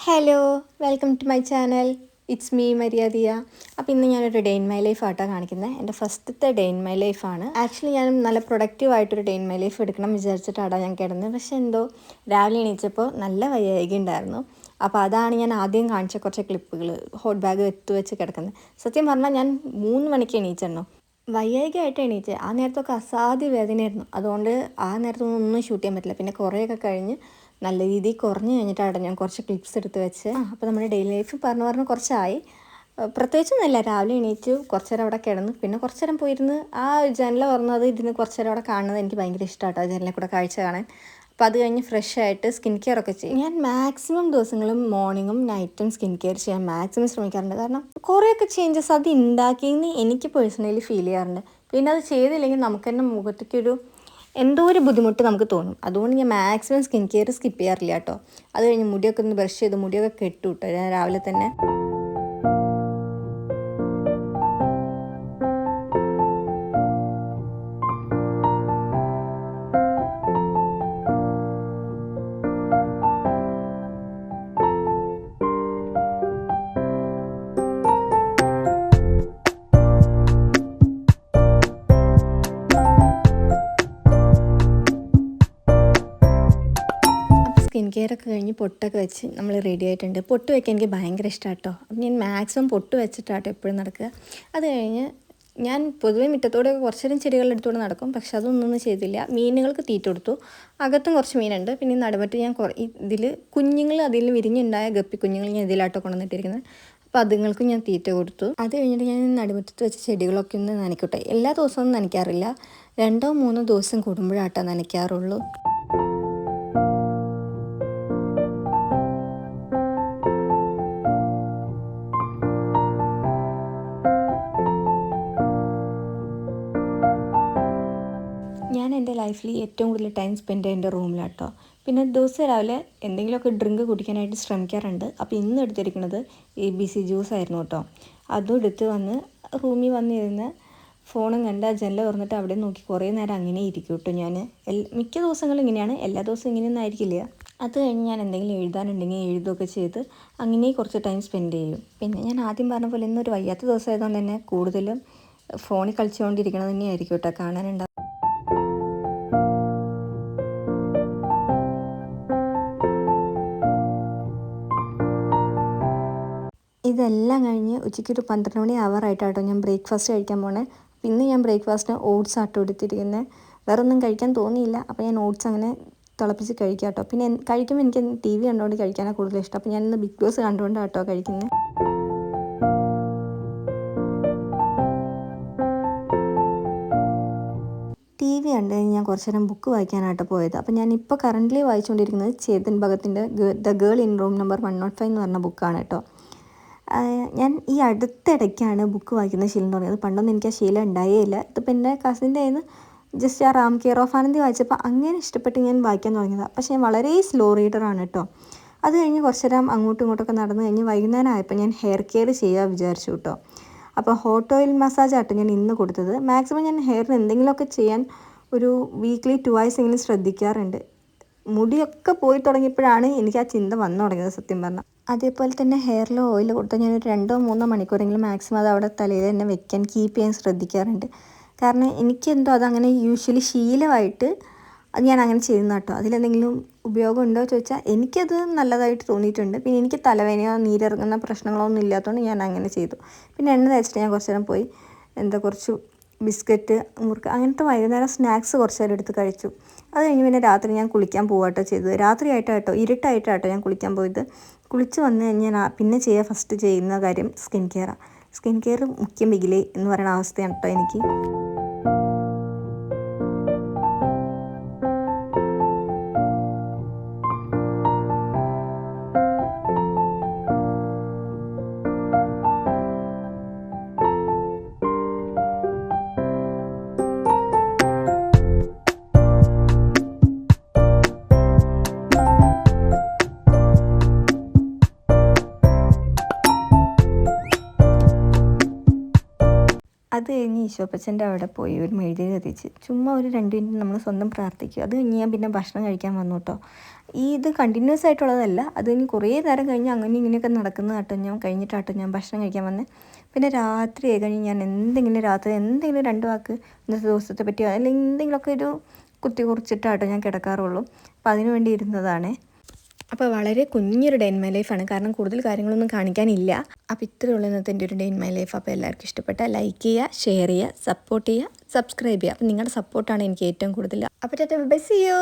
Hello, welcome to my channel. It's me മര്യാദിയ. അപ്പോൾ ഇന്ന് ഞാനൊരു ഡേ ഇൻ മൈ ലൈഫ് ആയിട്ടാണ് കാണിക്കുന്നത്. എൻ്റെ ഫസ്റ്റത്തെ ഡേ ഇൻ മൈ ലൈഫാണ്. ആക്ച്വലി ഞാൻ നല്ല പ്രൊഡക്റ്റീവായിട്ടൊരു ഡേ ഇൻ മൈ ലൈഫ് എടുക്കണം വിചാരിച്ചിട്ടാണ് ഞാൻ കിടന്നത്. പക്ഷേ എന്തോ രാവിലെ എണീച്ചപ്പോൾ നല്ല വയ്യായ്ക ഉണ്ടായിരുന്നു. അപ്പോൾ അതാണ് ഞാൻ ആദ്യം കാണിച്ച കുറച്ച് ക്ലിപ്പുകൾ ഹോട്ട് ബാഗ് വെച്ച് കിടക്കുന്നത്. സത്യം പറഞ്ഞാൽ ഞാൻ 3 മണിക്ക് എണീച്ചിരുന്നു. വയ്യായ്കയായിട്ട് എണീറ്റ് ആ നേരത്തൊക്കെ അസാധ്യ വേദനയായിരുന്നു. അതുകൊണ്ട് ആ നേരത്തൊന്നും ഒന്നും ഷൂട്ട് ചെയ്യാൻ പറ്റില്ല. പിന്നെ കുറേയൊക്കെ കഴിഞ്ഞ് നല്ല രീതിയിൽ കുറഞ്ഞ് കഴിഞ്ഞിട്ടാണ് ഞാൻ കുറച്ച് ക്ലിപ്സ് എടുത്ത് വെച്ച്. അപ്പോൾ നമ്മുടെ ഡെയിലി ലൈഫ് പറഞ്ഞ് കുറച്ചായി. പ്രത്യേകിച്ചൊന്നുമില്ല, രാവിലെ എണീറ്റ് കുറച്ച് നേരം അവിടെ കിടന്ന് പിന്നെ കുറച്ച് നേരം പോയിരുന്ന് ആ ജനല തുറന്നത് ഇരുന്ന് കുറച്ച് നേരം അവിടെ കാണുന്നത് എനിക്ക് ഭയങ്കര ഇഷ്ടമാട്ടോ, ജനലിൽ കൂടെ കാഴ്ച കാണാൻ. അപ്പോൾ അത് കഴിഞ്ഞ് ഫ്രഷ് ആയിട്ട് സ്കിൻ കെയർ ഒക്കെ ചെയ്യും. ഞാൻ മാക്സിമം ദിവസങ്ങളും മോർണിംഗും നൈറ്റും സ്കിൻ കെയർ ചെയ്യാൻ മാക്സിമം ശ്രമിക്കാറുണ്ട്. കാരണം കുറേയൊക്കെ ചേഞ്ചസ് അത് ഉണ്ടാക്കിയെന്ന് എനിക്ക് പേഴ്സണലി ഫീൽ ചെയ്യാറുണ്ട്. പിന്നെ അത് ചെയ്തില്ലെങ്കിൽ നമുക്ക് തന്നെ മുഖത്തേക്കൊരു എന്തോ ഒരു ബുദ്ധിമുട്ട് നമുക്ക് തോന്നും. അതുകൊണ്ട് ഞാൻ മാക്സിമം സ്കിൻ കെയർ സ്കിപ്പ് ചെയ്യാറില്ല കേട്ടോ. അത് കഴിഞ്ഞ് മുടിയൊക്കെ ഒന്ന് ബ്രഷ് ചെയ്ത് മുടിയൊക്കെ കെട്ടു കേട്ടോ ഞാൻ രാവിലെ തന്നെ. സ്കിൻ കെയർ ഒക്കെ കഴിഞ്ഞ് പൊട്ടൊക്കെ വെച്ച് നമ്മൾ റെഡി ആയിട്ടുണ്ട്. പൊട്ട് വയ്ക്കാൻ എനിക്ക് ഭയങ്കര ഇഷ്ടമാണ് കേട്ടോ. അപ്പം ഞാൻ മാക്സിമം പൊട്ട് വെച്ചിട്ടാട്ടോ എപ്പോഴും നടക്കുക. അത് കഴിഞ്ഞ് ഞാൻ പൊതുവേ മുറ്റത്തോടെയൊക്കെ കുറച്ച് നേരം ചെടികളെടുത്തുകൊണ്ട് നടക്കും. പക്ഷെ അതൊന്നും ചെയ്തില്ല. മീനുകൾക്ക് തീറ്റ കൊടുത്തു. അകത്തും കുറച്ച് മീനുണ്ട്. പിന്നെ നടുമറ്റ് ഞാൻ ഇതിൽ കുഞ്ഞുങ്ങൾ അതിൽ വിരിഞ്ഞുണ്ടായ ഗപ്പി കുഞ്ഞുങ്ങൾ ഞാൻ ഇതിലാട്ടോ കൊണ്ടുവന്നിട്ടിരിക്കുന്നത്. അപ്പോൾ അതുങ്ങൾക്കും ഞാൻ തീറ്റ കൊടുത്തു. അത് കഴിഞ്ഞിട്ട് ഞാൻ നടുമുറ്റത്ത് വെച്ച് ചെടികളൊക്കെ ഒന്ന് നനയ്ക്കട്ടെ. എല്ലാ ദിവസവും നനയ്ക്കാറില്ല, 2-3 ദിവസം കൂടുമ്പോഴാട്ടോ നനയ്ക്കാറുള്ളൂ. ഞാൻ എൻ്റെ ലൈഫിൽ ഏറ്റവും കൂടുതൽ ടൈം സ്പെൻഡ് ചെയ്യേണ്ട റൂമിലാട്ടോ. പിന്നെ ദിവസം രാവിലെ എന്തെങ്കിലുമൊക്കെ ഡ്രിങ്ക് കുടിക്കാനായിട്ട് ശ്രമിക്കാറുണ്ട്. അപ്പോൾ ഇന്ന് എടുത്തിരിക്കുന്നത് ABC ജ്യൂസ് ആയിരുന്നു കേട്ടോ. അതും എടുത്ത് വന്ന് റൂമിൽ വന്നിരുന്ന് ഫോണും കണ്ട് ജനൽ തുറന്നിട്ട് അവിടെ നോക്കി കുറേ നേരം അങ്ങനെ ഇരിക്കും കേട്ടോ. ഞാൻ മിക്ക ദിവസങ്ങളും ഇങ്ങനെയാണ്, എല്ലാ ദിവസവും ഇങ്ങനെയൊന്നും ആയിരിക്കില്ല. അത് കഴിഞ്ഞ് ഞാൻ എന്തെങ്കിലും എഴുതാനുണ്ടെങ്കിൽ എഴുതുകയൊക്കെ ചെയ്ത് അങ്ങനെ കുറച്ച് ടൈം സ്പെൻഡ് ചെയ്യും. പിന്നെ ഞാൻ ആദ്യം പറഞ്ഞ പോലെ ഇന്നൊരു വയ്യാത്ത ദിവസമായതുകൊണ്ട് തന്നെ കൂടുതലും ഫോണിൽ കളിച്ചുകൊണ്ടിരിക്കണത് തന്നെയായിരിക്കും കേട്ടോ കാണാനുണ്ടാവും. ഇതെല്ലാം കഴിഞ്ഞ് ഉച്ചയ്ക്കൊരു 12 മണി ആവാറായിട്ടാട്ടോ ഞാൻ ബ്രേക്ക്ഫാസ്റ്റ് കഴിക്കാൻ പോണേ. അപ്പോൾ ഇന്ന് ഞാൻ ബ്രേക്ക്ഫാസ്റ്റിന് ഓട്സ് ആട്ടോ എടുത്തിരിക്കുന്നത്. വേറെ ഒന്നും കഴിക്കാൻ തോന്നിയില്ല. അപ്പോൾ ഞാൻ ഓട്സ് അങ്ങനെ തിളപ്പിച്ച് കഴിക്കാം കേട്ടോ. പിന്നെ കഴിക്കുമ്പോൾ എനിക്ക് TV കണ്ടുകൊണ്ട് കഴിക്കാനാണ് കൂടുതൽ ഇഷ്ടം. അപ്പോൾ ഞാൻ ഇന്ന് ബിഗ് ബോസ് കണ്ടുകൊണ്ടാട്ടോ കഴിക്കുന്നത്. TV കണ്ട് കഴിഞ്ഞ് ഞാൻ കുറച്ച് നേരം ബുക്ക് വായിക്കാനായിട്ട് പോയത്. അപ്പോൾ ഞാൻ ഇപ്പോൾ കറൻ്റ്ലി വായിച്ചുകൊണ്ടിരിക്കുന്നത് ചേതൻ ഭഗത്തിൻ്റെ the girl in room number 105 എന്ന് പറഞ്ഞ ബുക്കാണ് കേട്ടോ. ഞാൻ ഈ അടുത്തിടയ്ക്കാണ് ബുക്ക് വായിക്കുന്ന ശീലം തുടങ്ങിയത്. പണ്ടൊന്നും എനിക്ക് ആ ശീലം ഉണ്ടായേയില്ല. ഇതിപ്പോൾ എൻ്റെ കസിൻ്റെ കയ്യിൽ നിന്ന് ജസ്റ്റ് ആ റാം കെയർ ഓഫ് ആനന്ദി വായിച്ചപ്പോൾ അങ്ങനെ ഇഷ്ടപ്പെട്ട് ഞാൻ വായിക്കാൻ തുടങ്ങിയതാണ്. പക്ഷേ ഞാൻ വളരെ സ്ലോ റീഡറാണ് കേട്ടോ. അത് കഴിഞ്ഞ് കുറച്ച് നേരം അങ്ങോട്ടും ഇങ്ങോട്ടൊക്കെ നടന്നു കഴിഞ്ഞ് വൈകുന്നേരം ആയപ്പോൾ ഞാൻ ഹെയർ കെയർ ചെയ്യാൻ വിചാരിച്ചു കേട്ടോ. അപ്പോൾ ഹോട്ട് ഓയിൽ മസാജ് ആട്ടോ ഞാൻ ഇന്ന് കൊടുത്തത്. മാക്സിമം ഞാൻ ഹെയറിന് എന്തെങ്കിലുമൊക്കെ ചെയ്യാൻ ഒരു വീക്ക്ലി 2 എങ്കിലും ശ്രദ്ധിക്കാറുണ്ട്. മുടിയൊക്കെ പോയി തുടങ്ങിയപ്പോഴാണ് എനിക്ക് ആ ചിന്ത വന്നു തുടങ്ങിയത് സത്യം പറഞ്ഞാൽ. അതേപോലെ തന്നെ ഹെയറിൽ ഓയിൽ കൊടുത്താൽ ഞാനൊരു 2-3 മണിക്കൂറെങ്കിലും മാക്സിമം അത് അവിടെ തലയിൽ തന്നെ വെക്കാൻ കീപ്പ് ചെയ്യാൻ ശ്രദ്ധിക്കാറുണ്ട്. കാരണം എനിക്കെന്തോ അതങ്ങനെ യൂഷ്വലി ശീലമായിട്ട് അത് ഞാൻ അങ്ങനെ ചെയ്യുന്ന കേട്ടോ. അതിലെന്തെങ്കിലും ഉപയോഗം ഉണ്ടോ എന്ന് ചോദിച്ചാൽ എനിക്കത് നല്ലതായിട്ട് തോന്നിയിട്ടുണ്ട്. പിന്നെ എനിക്ക് തലവേദനയോ നീരിറങ്ങുന്ന പ്രശ്നങ്ങളോ ഒന്നും ഇല്ലാത്തതുകൊണ്ട് ഞാൻ അങ്ങനെ ചെയ്തു. പിന്നെ എണ്ണ തേച്ചിട്ട് ഞാൻ കുറച്ച് നേരം പോയി കുറച്ച് ബിസ്ക്കറ്റ്, മുറുക്ക് അങ്ങനത്തെ വൈകുന്നേരം സ്നാക്സ് കുറച്ച് നേരം എടുത്ത് കഴിച്ചു. അത് കഴിഞ്ഞ് പിന്നെ രാത്രി ഞാൻ കുളിക്കാൻ പോവാട്ടോ ചെയ്തത്. രാത്രി ആയിട്ടാട്ടോ, ഇരുട്ടായിട്ടാട്ടോ ഞാൻ കുളിക്കാൻ പോയത്. കുളിച്ച് വന്നു കഴിഞ്ഞാൽ പിന്നെ ഫസ്റ്റ് ചെയ്യുന്ന കാര്യം സ്കിൻ കെയറാണ്. സ്കിൻ കെയർ മുഖ്യം ബിഗിലേ എന്ന് പറയുന്ന അവസ്ഥയാണ് കേട്ടോ എനിക്ക്. അത് കഴിഞ്ഞ് ഈശോപ്പച്ചൻ്റെ അവിടെ പോയി ഒരു മെഴുതിരി കത്തിച്ച് ചുമ്മാ ഒരു 2 മിനിറ്റ് നമ്മൾ സ്വന്തം പ്രാർത്ഥിക്കും. അത് കഴിഞ്ഞ് ഞാൻ പിന്നെ ഭക്ഷണം കഴിക്കാൻ വന്നു കേട്ടോ. ഇത് കണ്ടിന്യൂസ് ആയിട്ടുള്ളതല്ല, അത് കഴിഞ്ഞ് കുറേ നേരം കഴിഞ്ഞ് അങ്ങനെ ഇങ്ങനെയൊക്കെ നടക്കുന്നതാട്ടോ ഞാൻ കഴിഞ്ഞിട്ടാട്ടോ ഞാൻ ഭക്ഷണം കഴിക്കാൻ വന്നത്. പിന്നെ രാത്രി ആയി കഴിഞ്ഞ് ഞാൻ രാത്രി എന്തെങ്കിലും 2 വാക്ക് ഇന്നത്തെ ദിവസത്തെ പറ്റിയോ അല്ലെങ്കിൽ എന്തെങ്കിലുമൊക്കെ ഒരു കുത്തി കുറിച്ചിട്ടാട്ടോ ഞാൻ കിടക്കാറുള്ളൂ. അപ്പോൾ അതിനു വേണ്ടി ഇരുന്നതാണേ. അപ്പോൾ വളരെ കുഞ്ഞൊരു ഡേ ഇൻ മൈ ലൈഫാണ്, കാരണം കൂടുതൽ കാര്യങ്ങളൊന്നും കാണിക്കാനില്ല. അപ്പോൾ ഇത്രയേ ഉള്ളൂ ഇന്നത്തെ എൻ്റെ ഒരു ഡേ ഇൻ മൈ ലൈഫ്. അപ്പോൾ എല്ലാവർക്കും ഇഷ്ടപ്പെട്ടാൽ ലൈക്ക് ചെയ്യുക, ഷെയർ ചെയ്യുക, സപ്പോർട്ട് ചെയ്യുക, സബ്സ്ക്രൈബ് ചെയ്യുക. അപ്പോൾ നിങ്ങളുടെ സപ്പോർട്ടാണ് എനിക്ക് ഏറ്റവും കൂടുതൽ. അപ്പോൾ ബൈ, സീ യു.